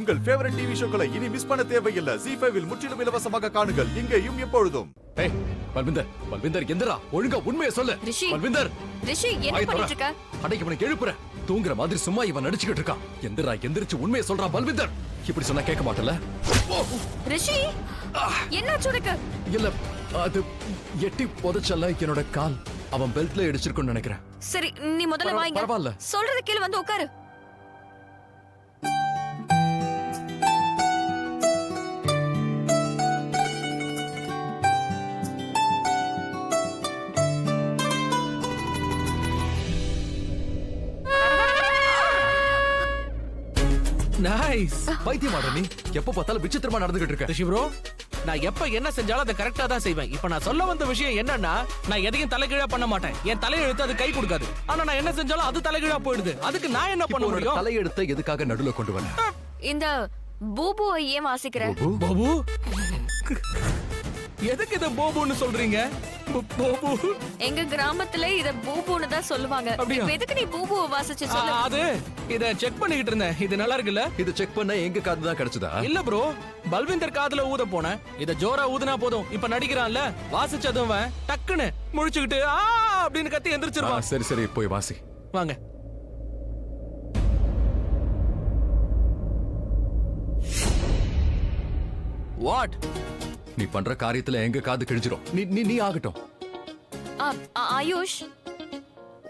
உங்கள் favourite TV ஷோக்களை இனி miss பண்ண தேவையில்லை. ZEE5 இல் முற்றிலும் இலவசமாக காணுங்கள். இங்கேயும் எப்பொழுதும். ஏய் பல்விந்தர் எந்திரா, ஒழுங்கா உண்மையை சொல்லு. பல்விந்தர் ரிஷி என்ன பண்ணிட்டு இருக்க? அடைக்கு அவனை எழுப்புற. தூங்குற மாதிரி சும்மா இவன் நடிச்சுக்கிட்டு இருக்கான். எந்திரிச்சு உண்மையை சொல்றான் பல்விந்தர். இப்படி சொன்னா கேட்க மாட்டல. ரிஷி என்னாச்சு உனக்கு? இல்ல அது எட்டி புதைச்சல என்னோட கால். அவன் பெல்ட்ல இடிச்சிருக்குன்னு நினைக்கிறேன். சரி நீ முதல்ல வாங்க. பரவாயில்ல. சொல்றது கேளு, வந்து உட்காரு. நைஸ். பைத்தியமாடா நீ? எப்ப பார்த்தாலும் விசித்திரமா நடந்துகிட்டு இருக்க. ரிஷி ப்ரோ, நான் எப்ப என்ன செஞ்சாலும் அதை கரெக்டா தான் செய்வேன். இப்ப நான் சொல்ல வந்த விஷயம் என்னன்னா, நான் எதையும் தலைகீழா பண்ண மாட்டேன். என் தலையெழுத்து அது கை கொடுக்காது. ஆனா நான் என்ன செஞ்சாலும் அது தலைகீழா போயிடுது. அதுக்கு நான் என்ன பண்ண முடியும்? தலையெழுத்தை எதுக்காக நடுவுல கொண்டு வர? இந்த பூபுவை ஏன் வாசிக்கிற? பாபு, எதுக்கு இத போபுன்னு சொல்றீங்க? போபு எங்க கிராமத்துல இத பூபுன்னு தான் சொல்லுவாங்க. இப்ப எதுக்கு நீ பூபுவை வாசிச்சு சொல்லு? அது இத செக் பண்ணிக்கிட்டு இருந்தேன். இது நல்லா இருக்குல்ல? இது செக் பண்ண எங்க காது தான் கிடைச்சதா? இல்ல ப்ரோ, பல்விந்தர் காதுல ஊத போனேன். இத ஜோரா ஊதுனா போதும். இப்ப நடிக்கிறான்ல, வாசிச்சதும் டக்குன்னு முழிச்சுக்கிட்டு ஆ அப்படின்னு கத்தி எந்திரிச்சிருவான். சரி போய் வாசி. வாங்க. வாட்? நீ பண்ற காரியத்துல எங்க காது கிழிஞ்சிரும். நீ ஆகட்டும். ஆயுஷ்,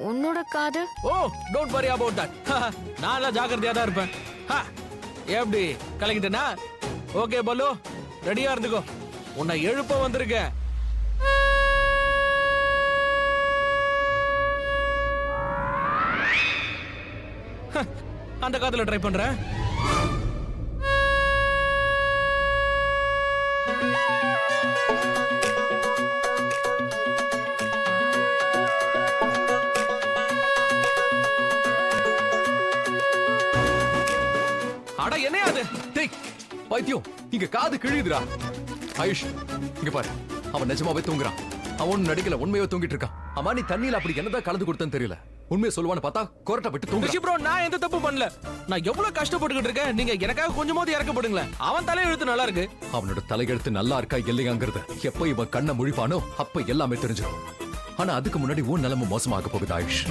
உன்னோட காது? ஓ, டோன்ட் வரி அபௌட் தட். நான் ஜாக்கிரதையா தான் இருப்பேன். எப்படி கலக்கிட்டேனா? ஓகே பல்லு, ரெடியா இருந்துக்கோ. உன்னை எழுப்ப வந்திருக்கேன். அந்த காதுல ட்ரை பண்றேன். அட என்ன அது? டேய் பைத்தியம், இங்க காது கிழியுதுடா. ஆயுஷ் இங்க பாரு, அவன் நிஜமாவே தூங்குறான். அவன் நடிக்கல, உண்மையோ தூங்கிட்டு இருக்கான். அம்மா நீ தண்ணியில அப்படி என்னதான் கலந்து கொடுத்தன்னு தெரியல. உண்மையை சொல்லுவான்னு பார்த்தா கொரட்டை விட்டு தூங்குறான். ரிஷி ப்ரோ, நான் எந்த தப்பு பண்ணல. நான் எவ்வளவு கஷ்டப்பட்டுக்கிட்டு இருக்கேன். நீங்க எனக்காக கொஞ்சமாவது இறக்கப்படுங்களேன். அவன் தலையெழுத்து நல்லா இருக்கு. அவனோட தலையெழுத்து நல்லா இருக்கா இல்லையாங்கிறது எப்ப இவன் கண்ணை முழிப்பானோ அப்ப எல்லாமே தெரிஞ்சிடும். ஆனா அதுக்கு முன்னாடி உன் நிலைமை மோசமாக போகுது ஆயுஷ்.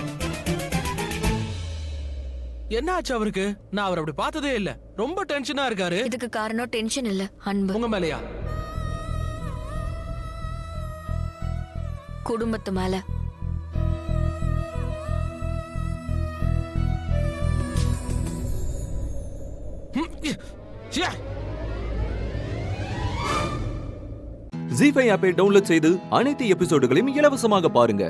என்ன ஆச்சு அவருக்கு? நான் அவர் அப்படி பார்த்ததே இல்ல. ரொம்ப டென்ஷனா இருக்காரு. இதுக்கு காரணம் டென்ஷன் இல்ல, அன்பு. உங்க மேலயா? குடும்பத்து மேல. ZEE5 ஆப்பை டவுன்லோட் செய்து அனைத்து எபிசோடுகளையும் இலவசமாக பாருங்க.